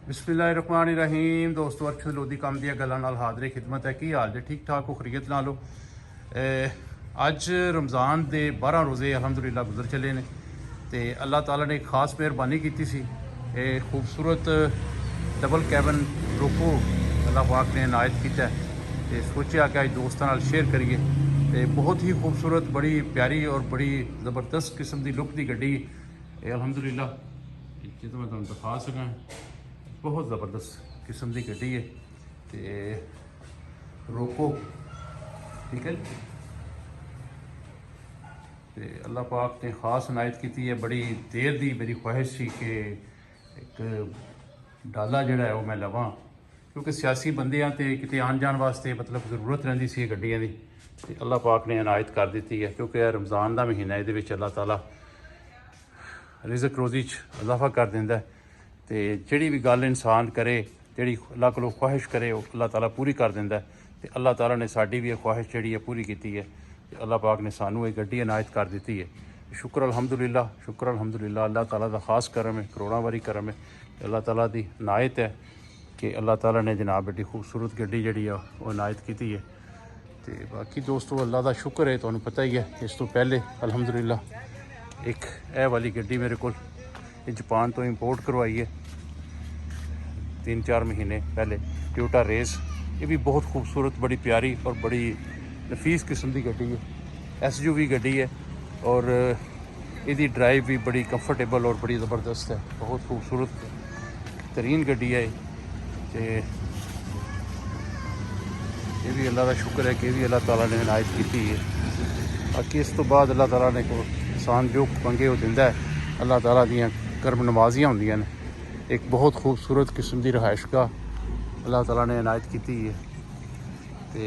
बिस्मिल्लाहिर्रहमानिर्रहीम। दोस्तों अरशद लोधी काम दी गल्लां नाल हाज़िर खिदमत है। की हाल जे ठीक ठाक हो खरीत नाल हो। अज रमज़ान के 12 रोज़े अलहमदुलिल्लाह गुजर चले ने तो अल्लाह ताला ने खास मेहरबानी की सी। खूबसूरत डबल कैबन रोको अल्लाह पाक ने इनायत किया तो सोचा कि अज दोस्तों नाल शेयर करिए। तो बहुत ही खूबसूरत बड़ी प्यारी और बड़ी ज़बरदस्त किस्म की लुक की गड्डी अलहमदुलिल्लाह जो मैं तुहानूं दिखा सकां। बहुत ज़बरदस्त किस्म की गड्डी है तो रोको ठीक है। तो अल्लाह पाक ने खास इनायत की है। बड़ी देर की मेरी ख्वाहिश थी कि एक डाला जोड़ा है वह मैं लवां क्योंकि सियासी बंदे हैं तो कितने आन जान वास्ते मतलब जरूरत रही सी गड्डियां की। तो अल्लाह पाक ने इनायत कर दी है क्योंकि यह रमज़ान का महीना ये अल्लाह ताला रिज़क रोज़ी इजाफा कर देंदा है। तो जिहड़ी भी गल इंसान करे जिहड़ी अल्लाह कोलों ख्वाहिश करे अल्लाह ताला पूरी कर देंदा है। तो अल्लाह ताला ने साडी भी ख्वाहिश जिहड़ी है पूरी की है। तो अल्लाह पाक ने सानू एक गड्डी इनायत कर दी है। शुक्र अल्हम्दुलिल्लाह शुक्र अल्हम्दुलिल्लाह। अल्लाह ताला का खास करम है, करोड़ों वारी करम है। अल्लाह ताला की इनायत है कि अल्लाह ताला ने जनाब एडी खूबसूरत गड्डी जिहड़ी है वो इनायत की है। तो बाकी दोस्तों अल्लाह का शुक्र है, तुहानू पता ही है। इस तो पहले अल्हम्दुलिल्लाह एक यह वाली गड्डी मेरे को जापान तो इंपोर्ट करवाई है 3-4 महीने पहले, टोयोटा रेस। ये भी बहुत खूबसूरत बड़ी प्यारी और बड़ी नफीस किस्म की गड्डी है। SUV गड्डी है और इसकी ड्राइव भी बड़ी कंफर्टेबल और बड़ी ज़बरदस्त है। बहुत खूबसूरत तरीन गड्डी है। तो ये भी अल्लाह का शुक्र है कि भी अल्लाह ताला ने इनायत की है। बाकी इस तो बाद अल्लाह ताला ने को इंसान जो मंगे वो दिंदा है। अल्लाह ताला दियां करम नवाजियां होंदियां ने। एक बहुत खूबसूरत किस्म की रहायश गाह अल्लाह ताला ने इनायत की है। तो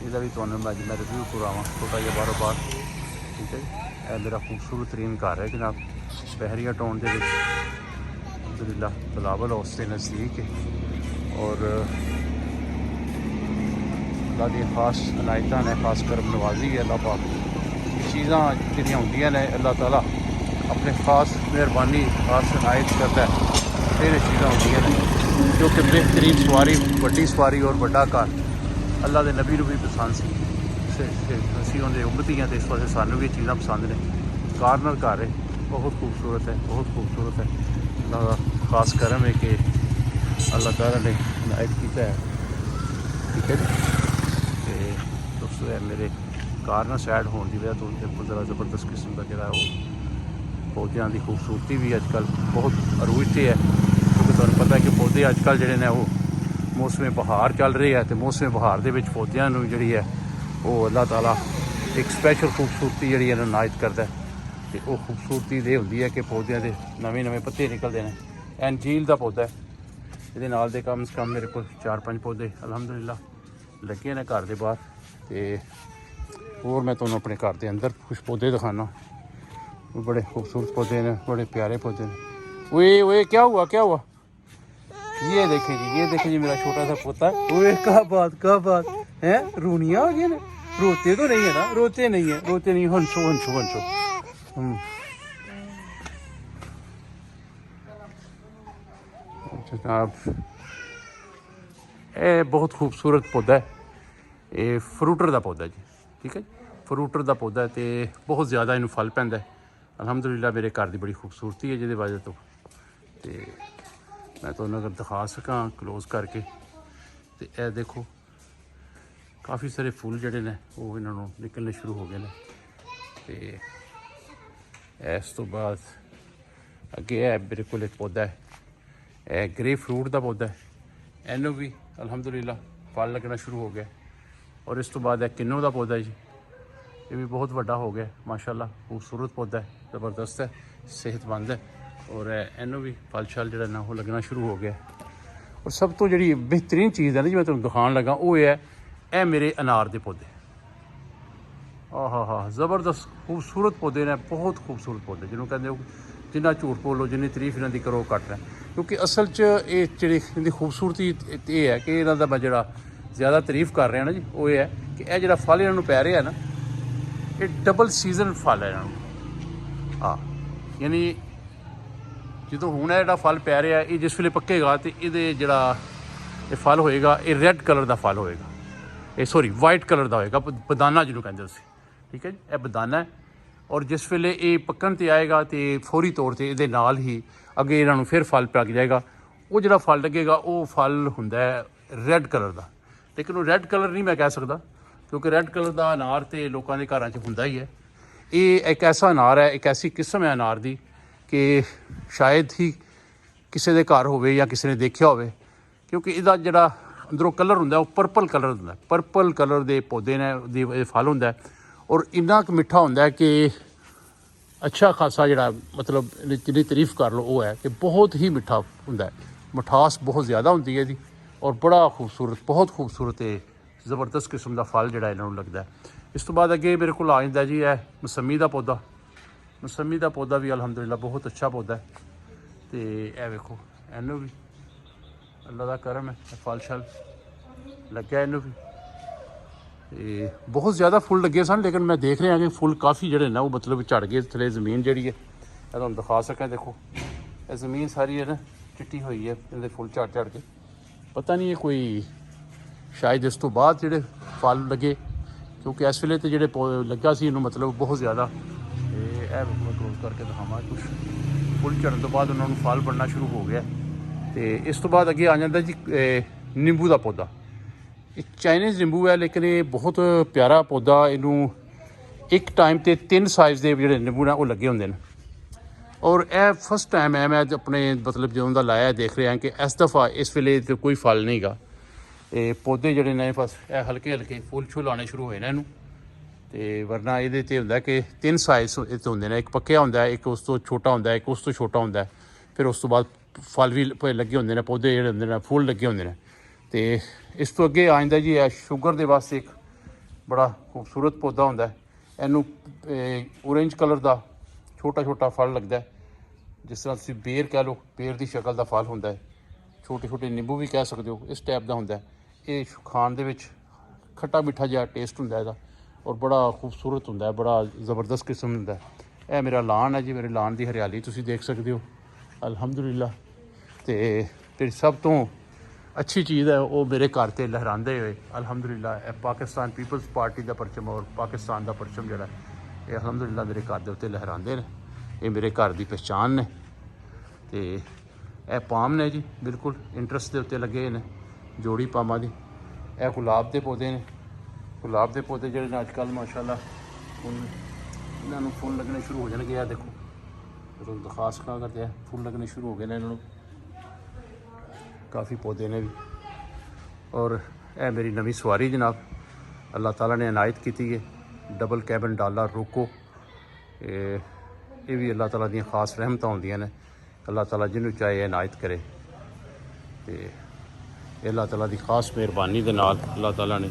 इसका भी तुहानूं मैं रिव्यू करावां छोटा जिहा बारों बार ठीक है। यह मेरा खूबसूरत तरीन घर है जनाब, बहरिया टाउन के अल्हम्दुलिल्लाह बिलावल हाउस के नज़दीक है। और अल्लाह की खास इनायत ने खास करम नवाजी है। अल्लाह पाक चीज़ां जिहड़ियां होंदियां ने अल्लाह ताला अपने खास मेहरबानी खास इनायत करता है। फिर ये चीज़ां होंदियां ने जो कि बेहतरीन सवारी वड्डी सवारी और बड़ा घर अल्लाह के नबी नूं भी पसंद सी। असीं उहदे उम्मती हैं तो इस वास्ते सानूं भी चीज़ां पसंद ने। कार्नर घर है, बहुत खूबसूरत है, बहुत खूबसूरत है। अल्लाह का खास करम है कि अल्लाह ताला ने इनायत किया है ठीक है। तो दोस्तों है मेरे कार्नर साइड होने की वजह तो देखो ज़रा ज़बरदस्त किस्म का जोड़ा वो पौधों की खूबसूरती भी अजकल बहुत अरूज से है क्योंकि तुहानूं पता है कि पौधे अजकल जिहड़े ने वो मौसम बहार चल रही है। तो मौसम बहार के पौधों नूं जिहड़ी है वो अल्लाह ताला एक स्पैशल खूबसूरती जिहड़ी है इनायत करता है। तो वो खूबसूरती ये होंदी है कि पौधों के नवे नवे पत्ते निकलते हैं। एंजील का पौधा है, ये नाल दे कम से कम मेरे को 4-5 पौधे अलहमदुलिल्लाह लगे ने घर के बाहर। तो और मैं तुहानूं अपने घर के अंदर कुछ पौधे दिखाना, बड़े खूबसूरत पौधे ने, बड़े प्यारे पौधे ने। ओए क्या हुआ क्या हुआ? ये देखें जी, ये देखें जी मेरा छोटा सा पोता। ओए क्या बात है, रूनिया हो गई ना? रोते तो नहीं है ना? रोते नहीं है, रोते नहीं। हंसो हंसो हंसो। जनाब ये बहुत खूबसूरत पौधा है। ये फ्रूटर का पौधा जी ठीक है। फ्रूटर का पौधा है तो बहुत ज़्यादा इनू फल पैंदा है। अलहमदुलिल्लाह मेरे घर की बड़ी खूबसूरती है जिहदी वजह तो मैं तुहानूं अगर दिखा सकां क्लोज करके। तो यह देखो काफ़ी सारे फुल जिहड़े ने वो इन्होंने निकलने शुरू हो गए हैं। तो इस तो बाद अगे है मेरे को एक पौधा है, यह ग्रे फ्रूट का पौधा है। इनू भी अलहमदुलिल्लाह फल लगना शुरू हो गया। और इस तो बाद है किन्नू का पौधा जी, ये भी बहुत बड़ा हो गया माशाल्लाह। खूबसूरत पौधा है, ज़बरदस्त है, सेहतमंद है। और इनू भी फल शल जो ना वो लगना शुरू हो गया। और सब तो जी बेहतरीन चीज़ है ना जी मैं तुहानूं दिखाण लगा वो है यह मेरे अनार के पौधे। हाँ ज़बरदस्त खूबसूरत पौधे ने, बहुत खूबसूरत पौधे जिन्होंने कहते हो जिन्ना झूठ बोलो जिन्नी तरीफ इन्हों की करो घट है। क्योंकि असल च ये जी इनकी खूबसूरती ये है कि इन्हों का मैं जो ज़्यादा तारीफ कर रहा ना जी वो ये है कि यह जो फल इन्हों पै रहा है ना ये डबल सीजन फल है इन्हों। हाँ यानी ਜਦੋਂ ਹੁਣ ਇਹ ਜਿਹੜਾ ਫਲ ਪੈ ਰਿਹਾ ਇਹ ਜਿਸ ਵੇਲੇ ਪੱਕੇਗਾ ਤੇ ਇਹਦੇ ਜਿਹੜਾ ਇਹ ਫਲ ਹੋਏਗਾ ਇਹ ਰੈੱਡ ਕਲਰ ਦਾ ਫਲ ਹੋਏਗਾ, ਇਹ ਸੌਰੀ ਵਾਈਟ ਕਲਰ ਦਾ ਹੋਏਗਾ, ਬਦਾਨਾ ਜਿਹਨੂੰ ਕਹਿੰਦੇ ਸੀ। ਠੀਕ ਹੈ ਜੀ, ਇਹ ਬਦਾਨਾ ਹੈ। ਔਰ ਜਿਸ ਵੇਲੇ ਇਹ ਪੱਕਣ 'ਤੇ ਆਏਗਾ ਤੇ ਫੌਰੀ ਤੌਰ 'ਤੇ ਇਹਦੇ ਨਾਲ ਹੀ ਅੱਗੇ ਇਹਨਾਂ ਨੂੰ ਫਿਰ ਫਲ ਪੱਕ ਜਾਏਗਾ। ਉਹ ਜਿਹੜਾ ਫਲ ਲੱਗੇਗਾ ਉਹ ਫਲ ਹੁੰਦਾ ਹੈ ਰੈੱਡ ਕਲਰ ਦਾ, ਲੇਕਿਨ ਉਹ ਰੈੱਡ ਕਲਰ ਨਹੀਂ ਮੈਂ ਕਹਿ ਸਕਦਾ ਕਿਉਂਕਿ ਰੈੱਡ ਕਲਰ ਦਾ ਅਨਾਰ ਤੇ ਲੋਕਾਂ ਦੇ ਘਰਾਂ 'ਚ ਹੁੰਦਾ ਹੀ ਹੈ। ਇਹ ਇੱਕ ਐਸਾ ਅਨਾਰ ਹੈ, ਇੱਕ ਐਸੀ ਕਿਸਮ ਹੈ ਅਨਾਰ ਦੀ ਕਿ ਸ਼ਾਇਦ ਹੀ ਕਿਸੇ ਦੇ ਘਰ ਹੋਵੇ ਜਾਂ ਕਿਸੇ ਨੇ ਦੇਖਿਆ ਹੋਵੇ, ਕਿਉਂਕਿ ਇਹਦਾ ਜਿਹੜਾ ਅੰਦਰੋਂ ਕਲਰ ਹੁੰਦਾ ਉਹ ਪਰਪਲ ਕਲਰ ਹੁੰਦਾ, ਪਰਪਲ ਕਲਰ ਦੇ ਪੌਦੇ ਨੇ ਇਹ ਫਲ ਹੁੰਦਾ ਔਰ ਇੰਨਾ ਕੁ ਮਿੱਠਾ ਹੁੰਦਾ ਕਿ ਅੱਛਾ ਖਾਸਾ ਜਿਹੜਾ ਮਤਲਬ ਜਿੰਨੀ ਤਾਰੀਫ ਕਰ ਲਓ ਉਹ ਹੈ ਕਿ ਬਹੁਤ ਹੀ ਮਿੱਠਾ ਹੁੰਦਾ, ਮਿਠਾਸ ਬਹੁਤ ਜ਼ਿਆਦਾ ਹੁੰਦੀ ਹੈ ਇਹਦੀ ਔਰ ਬੜਾ ਖੂਬਸੂਰਤ, ਬਹੁਤ ਖੂਬਸੂਰਤ ਤੇ ਜ਼ਬਰਦਸਤ ਕਿਸਮ ਦਾ ਫਲ ਜਿਹੜਾ ਇਹਨਾਂ ਨੂੰ ਲੱਗਦਾ। ਇਸ ਤੋਂ ਬਾਅਦ ਅੱਗੇ ਮੇਰੇ ਕੋਲ ਆ ਜਾਂਦਾ ਜੀ ਇਹ ਮਸੰਮੀ ਦਾ ਪੌਦਾ। ਮਸੰਮੀ ਦਾ ਪੌਦਾ ਵੀ ਅਲਹਮਦੁਲਿਲਾ ਬਹੁਤ ਅੱਛਾ ਪੌਦਾ ਹੈ ਤੇ ਇਹ ਵੇਖੋ ਇਹਨੂੰ ਵੀ ਅੱਲਾ ਦਾ ਕਰਮ ਹੈ, ਫਲ ਸ਼ਲ ਲੱਗਿਆ ਇਹਨੂੰ ਵੀ ਤੇ ਬਹੁਤ ਜ਼ਿਆਦਾ ਫੁੱਲ ਲੱਗੇ ਸਨ, ਲੇਕਿਨ ਮੈਂ ਦੇਖ ਰਿਹਾ ਕਿ ਫੁੱਲ ਕਾਫੀ ਜਿਹੜੇ ਨੇ ਉਹ ਮਤਲਬ ਝੜ ਗਏ ਥੱਲੇ। ਜ਼ਮੀਨ ਜਿਹੜੀ ਹੈ ਇਹ ਤੁਹਾਨੂੰ ਦਿਖਾ ਸਕਾਂ, ਦੇਖੋ ਇਹ ਜ਼ਮੀਨ ਸਾਰੀ ਹੈ ਨਾ ਚਿੱਟੀ ਹੋਈ ਹੈ ਇਹਦੇ ਫੁੱਲ ਝੜ ਕੇ। ਪਤਾ ਨਹੀਂ ਇਹ ਕੋਈ ਸ਼ਾਇਦ ਇਸ ਤੋਂ ਬਾਅਦ ਜਿਹੜੇ ਫਲ ਲੱਗੇ, ਕਿਉਂਕਿ ਇਸ ਵੇਲੇ ਤੇ ਜਿਹੜੇ ਲੱਗਾ ਸੀ ਇਹਨੂੰ ਮਤਲਬ ਬਹੁਤ ਜ਼ਿਆਦਾ। ਤੇ ਇਹ ਮੈਂ ਕਲੋਜ਼ ਕਰਕੇ ਦਿਖਾਵਾਂ, ਕੁਛ ਫੁੱਲ ਝੜਨ ਤੋਂ ਬਾਅਦ ਉਹਨਾਂ ਨੂੰ ਫਲ ਬਣਨਾ ਸ਼ੁਰੂ ਹੋ ਗਿਆ। ਤੇ ਇਸ ਤੋਂ ਬਾਅਦ ਅੱਗੇ ਆ ਜਾਂਦਾ ਜੀ ਨਿੰਬੂ ਦਾ ਪੌਦਾ। ਇਹ ਚਾਈਨੀਜ਼ ਨਿੰਬੂ ਹੈ, ਲੇਕਿਨ ਇਹ ਬਹੁਤ ਪਿਆਰਾ ਪੌਦਾ। ਇਹਨੂੰ ਇੱਕ ਟਾਈਮ 'ਤੇ 3 ਸਾਈਜ਼ ਦੇ ਜਿਹੜੇ ਨਿੰਬੂ ਨੇ ਉਹ ਲੱਗੇ ਹੁੰਦੇ ਨੇ ਔਰ ਇਹ ਫਸਟ ਟਾਈਮ ਹੈ ਮੈਂ ਆਪਣੇ ਮਤਲਬ ਜਦੋਂ ਦਾ ਲਾਇਆ ਦੇਖ ਰਿਹਾ ਕਿ ਇਸ ਦਫਾ ਇਸ ਵੇਲੇ ਤੇ ਕੋਈ ਫਲ ਨਹੀਂ ਗਾ। ਇਹ ਪੌਦੇ ਜਿਹੜੇ ਨੇ ਬਸ ਇਹ ਹਲਕੇ ਹਲਕੇ ਫੁੱਲ ਛੁੱਲ ਆਉਣੇ ਸ਼ੁਰੂ ਹੋਏ ਨੇ ਇਹਨੂੰ। ਤੇ ਵਰਨਾ ਇਹਦੇ 'ਤੇ ਹੁੰਦਾ ਕਿ 3 ਸਾਈਜ਼ ਇਹ ਤੋਂ ਹੁੰਦੇ ਨੇ, ਇੱਕ ਪੱਕਿਆ ਹੁੰਦਾ, ਇੱਕ ਉਸ ਤੋਂ ਛੋਟਾ ਹੁੰਦਾ, ਇੱਕ ਉਸ ਤੋਂ ਛੋਟਾ ਹੁੰਦਾ, ਫਿਰ ਉਸ ਤੋਂ ਬਾਅਦ ਫਲ ਵੀ ਲੱਗੇ ਹੁੰਦੇ ਨੇ, ਪੌਦੇ ਜਿਹੜੇ ਹੁੰਦੇ ਨੇ ਫੁੱਲ ਲੱਗੇ ਹੁੰਦੇ ਨੇ। ਤੇ ਇਸ ਤੋਂ ਅੱਗੇ ਆ ਜਾਂਦਾ ਜੀ ਇਹ ਸ਼ੂਗਰ ਦੇ ਵਾਸਤੇ ਇੱਕ ਬੜਾ ਖੂਬਸੂਰਤ ਪੌਦਾ ਹੁੰਦਾ। ਇਹਨੂੰ ਔਰੇਂਜ ਕਲਰ ਦਾ ਛੋਟਾ ਛੋਟਾ ਫਲ ਲੱਗਦਾ, ਜਿਸ ਤਰ੍ਹਾਂ ਤੁਸੀਂ ਬੇਰ ਕਹਿ ਲਓ, ਬੇਰ ਦੀ ਸ਼ਕਲ ਦਾ ਫਲ ਹੁੰਦਾ ਹੈ। ਛੋਟੇ ਛੋਟੇ ਨਿੰਬੂ ਵੀ ਕਹਿ ਸਕਦੇ ਹੋ, ਇਸ ਟਾਈਪ ਦਾ ਹੁੰਦਾ। ਇਹ ਖਾਣ ਦੇ ਵਿੱਚ ਖੱਟਾ ਮਿੱਠਾ ਜਿਹਾ ਟੇਸਟ ਹੁੰਦਾ ਇਹਦਾ ਔਰ ਬੜਾ ਖੂਬਸੂਰਤ ਹੁੰਦਾ, ਬੜਾ ਜ਼ਬਰਦਸਤ ਕਿਸਮ ਹੁੰਦਾ। ਇਹ ਮੇਰਾ ਲਾਨ ਹੈ ਜੀ, ਮੇਰੇ ਲਾਨ ਦੀ ਹਰਿਆਲੀ ਤੁਸੀਂ ਦੇਖ ਸਕਦੇ ਹੋ ਅਲਹਮਦੁਲਿਲਾ। ਤੇ ਜਿਹੜੀ ਸਭ ਤੋਂ ਅੱਛੀ ਚੀਜ਼ ਹੈ ਉਹ ਮੇਰੇ ਘਰ 'ਤੇ ਲਹਿਰਾਉਂਦੇ ਹੋਏ ਅਲਹਮਦੁਲਿਲਾ ਇਹ ਪਾਕਿਸਤਾਨ ਪੀਪਲਸ ਪਾਰਟੀ ਦਾ ਪਰਚਮ ਔਰ ਪਾਕਿਸਤਾਨ ਦਾ ਪਰਚਮ ਜਿਹੜਾ ਇਹ ਅਲਹਮਦੁਲਿਲਾ ਮੇਰੇ ਘਰ ਦੇ ਉੱਤੇ ਲਹਿਰਾਉਂਦੇ ਨੇ। ਇਹ ਮੇਰੇ ਘਰ ਦੀ ਪਹਿਚਾਣ ਨੇ। ਤੇ ਇਹ ਪਾਮ ਨੇ ਜੀ, ਬਿਲਕੁਲ ਇੰਟਰਸਟ ਦੇ ਉੱਤੇ ਲੱਗੇ ਨੇ, ਜੋੜੀ ਪਾਮਾਂ ਦੀ। ਇਹ ਗੁਲਾਬ ਦੇ ਪੌਦੇ ਨੇ, ਗੁਲਾਬ ਦੇ ਪੌਦੇ ਜਿਹੜੇ ਨੇ ਅੱਜ ਕੱਲ੍ਹ ਮਾਸ਼ਾਅੱਲਾ ਹੁਣ ਇਹਨਾਂ ਨੂੰ ਫੁੱਲ ਲੱਗਣੇ ਸ਼ੁਰੂ ਹੋ ਜਾਣਗੇ। ਇਹ ਦੇਖੋ ਤੁਹਾਨੂੰ ਦਿਖਾ ਸਕਾਂ ਕਰਦੇ ਆ ਫੁੱਲ ਲੱਗਣੇ ਸ਼ੁਰੂ ਹੋ ਗਏ ਨੇ ਇਹਨਾਂ ਨੂੰ, ਕਾफ़ी पौधे ने भी। और यह मेरी नवी सवारी जनाब अल्लाह ताला ने इनायत की है, डबल कैबिन डाला रोको। ये भी अल्लाह ताला दी खास रहमत होंदियां ने, अल्लाह ताला जिन्हों चाहे इनायत करे। तो अल्लाह ताला दी खास मेहरबानी दे नाल अल्लाह ताला ने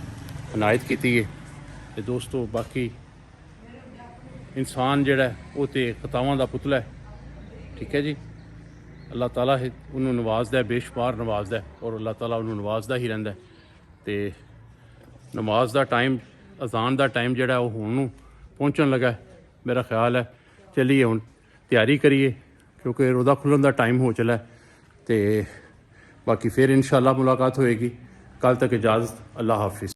इनायत की है। तो दोस्तों बाकी इंसान जिहड़ा वो तो खतावां दा पुतला है, ठीक है जी। अल्लाह ताला उन्होंने नवाजदा है, बेशुमार नवाजदा है और अल्लाह ताला उन्होंने नवाजदा ही रहिंदा है। तो नमाज का टाइम, अजान का टाइम जिहड़ा वो हुण पहुँचन लगा है। मेरा ख्याल है चलिए हुण तैयारी करिए क्योंकि रोज़ा खुलन का टाइम हो चला है। तो बाकी फिर इंशाअल्लाह मुलाकात होएगी। कल तक इजाज़त, अल्लाह हाफिज़।